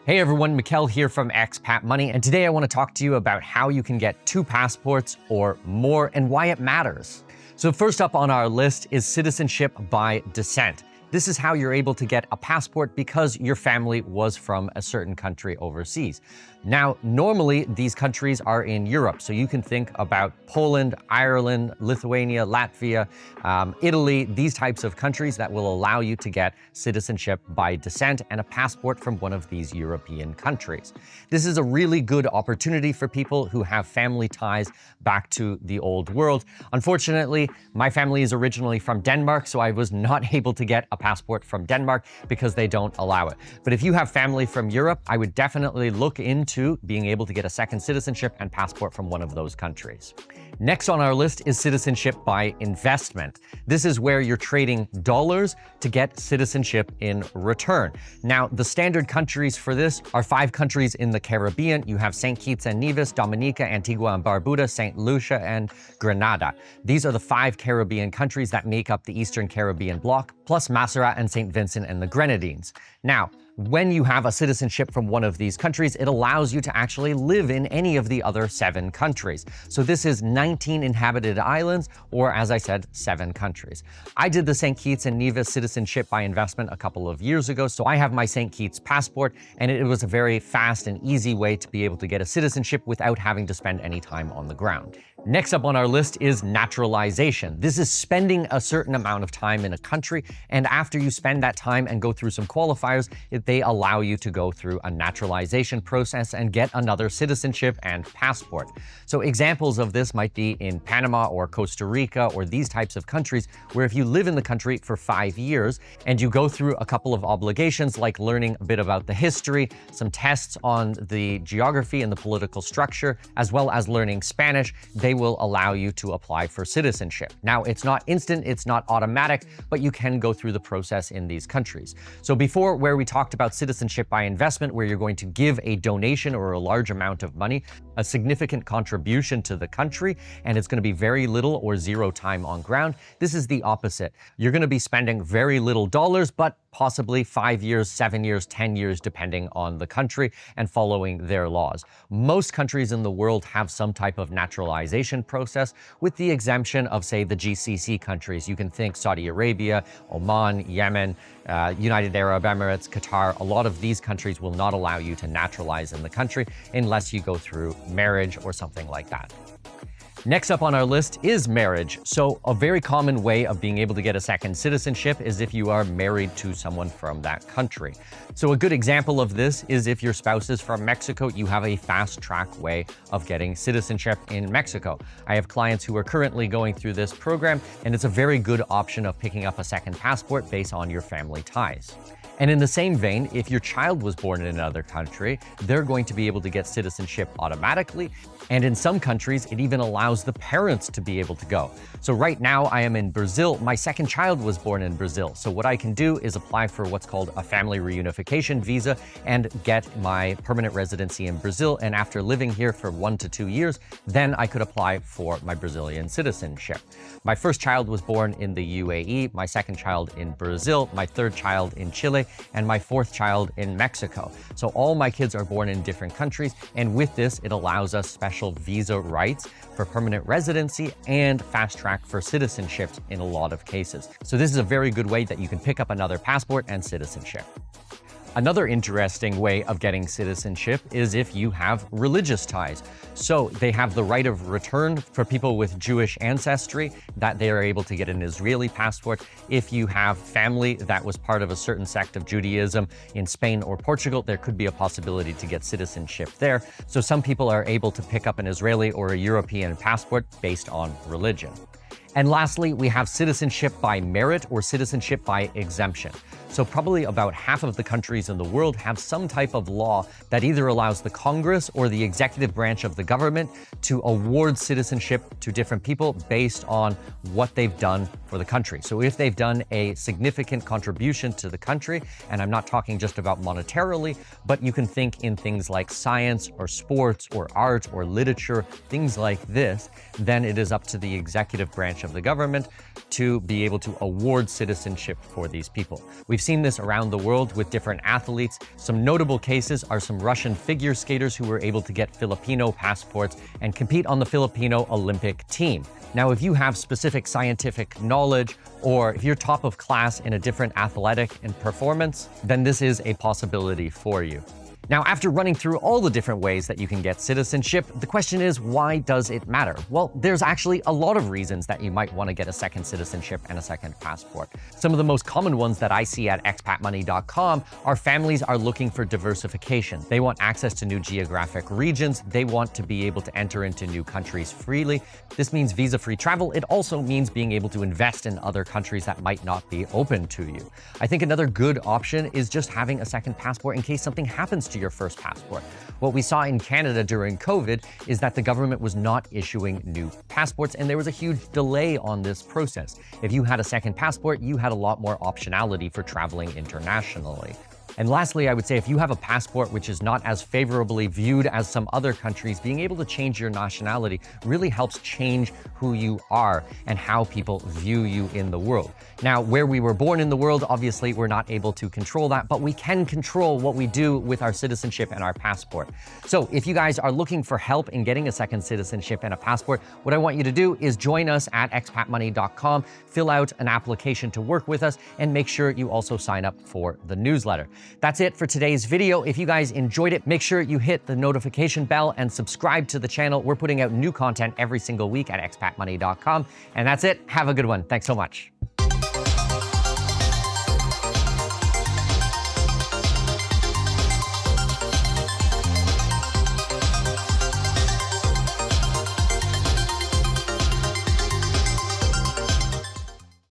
Hey everyone, Mikkel here from Expat Money, and today I want to talk to you about how you can get 2 passports or more and why it matters. So first up on our list is citizenship by descent. This is how you're able to get a passport because your family was from a certain country overseas. Now, normally these countries are in Europe, so you can think about Poland, Ireland, Lithuania, Latvia, Italy, these types of countries that will allow you to get citizenship by descent and a passport from one of these European countries. This is a really good opportunity for people who have family ties back to the old world. Unfortunately, my family is originally from Denmark, so I was not able to get a passport from Denmark because they don't allow it. But if you have family from Europe, I would definitely look into being able to get a second citizenship and passport from one of those countries. Next on our list is citizenship by investment. This is where you're trading dollars to get citizenship in return. Now, the standard countries for this are 5 countries in the Caribbean. You have St. Kitts and Nevis, Dominica, Antigua and Barbuda, St. Lucia, and Grenada. These are the 5 Caribbean countries that make up the Eastern Caribbean bloc, plus Montserrat and St. Vincent and the Grenadines. Now, when you have a citizenship from one of these countries, it allows you to actually live in any of the other 7 countries. So this is 19 inhabited islands, or as I said, 7 countries. I did the St. Kitts and Nevis citizenship by investment a couple of years ago, so I have my St. Kitts passport, and it was a very fast and easy way to be able to get a citizenship without having to spend any time on the ground. Next up on our list is naturalization. This is spending a certain amount of time in a country, and after you spend that time and go through some qualifiers, they allow you to go through a naturalization process and get another citizenship and passport. So examples of this might be in Panama or Costa Rica or these types of countries where if you live in the country for 5 years and you go through a couple of obligations like learning a bit about the history, some tests on the geography and the political structure, as well as learning Spanish, they will allow you to apply for citizenship. Now, it's not instant, it's not automatic, but you can go through the process in these countries. So before, where we talked about citizenship by investment, where you're going to give a donation or a large amount of money, a significant contribution to the country, and it's going to be very little or zero time on ground. This is the opposite. You're going to be spending very little dollars, but possibly 5 years, 7 years, 10 years, depending on the country and following their laws. Most countries in the world have some type of naturalization process, with the exemption of, say, the GCC countries. You can think Saudi Arabia, Oman, Yemen, United Arab Emirates, Qatar. A lot of these countries will not allow you to naturalize in the country unless you go through marriage or something like that. Next up on our list is marriage. So a very common way of being able to get a second citizenship is if you are married to someone from that country. So a good example of this is if your spouse is from Mexico, you have a fast track way of getting citizenship in Mexico. I have clients who are currently going through this program, and it's a very good option of picking up a second passport based on your family ties. And in the same vein, if your child was born in another country, they're going to be able to get citizenship automatically. And in some countries, it even allows the parents to be able to go. So right now I am in Brazil. My second child was born in Brazil. So what I can do is apply for what's called a family reunification visa and get my permanent residency in Brazil. And after living here for 1 to 2 years, then I could apply for my Brazilian citizenship. My first child was born in the UAE, my second child in Brazil, my third child in Chile, and my 4th child in Mexico. So all my kids are born in different countries, and with this, it allows us special visa rights for permanent residency and fast track for citizenship in a lot of cases. So this is a very good way that you can pick up another passport and citizenship. Another interesting way of getting citizenship is if you have religious ties. So they have the right of return for people with Jewish ancestry, that they are able to get an Israeli passport. If you have family that was part of a certain sect of Judaism in Spain or Portugal, there could be a possibility to get citizenship there. So some people are able to pick up an Israeli or a European passport based on religion. And lastly, we have citizenship by merit or citizenship by exemption. So probably about half of the countries in the world have some type of law that either allows the Congress or the executive branch of the government to award citizenship to different people based on what they've done for the country. So if they've done a significant contribution to the country, and I'm not talking just about monetarily, but you can think in things like science or sports or art or literature, things like this, then it is up to the executive branch of the government to be able to award citizenship for these people. We've seen this around the world with different athletes. Some notable cases are some Russian figure skaters who were able to get Filipino passports and compete on the Filipino Olympic team. Now, if you have specific scientific knowledge, or if you're top of class in a different athletic and performance, then this is a possibility for you. Now, after running through all the different ways that you can get citizenship, the question is, why does it matter? Well, there's actually a lot of reasons that you might want to get a second citizenship and a second passport. Some of the most common ones that I see at expatmoney.com are families are looking for diversification. They want access to new geographic regions. They want to be able to enter into new countries freely. This means visa-free travel. It also means being able to invest in other countries that might not be open to you. I think another good option is just having a second passport in case something happens to your first passport. What we saw in Canada during COVID is that the government was not issuing new passports, and there was a huge delay on this process. If you had a second passport, you had a lot more optionality for traveling internationally. And lastly, I would say if you have a passport which is not as favorably viewed as some other countries, being able to change your nationality really helps change who you are and how people view you in the world. Now, where we were born in the world, obviously we're not able to control that, but we can control what we do with our citizenship and our passport. So if you guys are looking for help in getting a second citizenship and a passport, what I want you to do is join us at expatmoney.com, fill out an application to work with us, and make sure you also sign up for the newsletter. That's it for today's video. If you guys enjoyed it, make sure you hit the notification bell and subscribe to the channel. We're putting out new content every single week at expatmoney.com. And that's it. Have a good one. Thanks so much.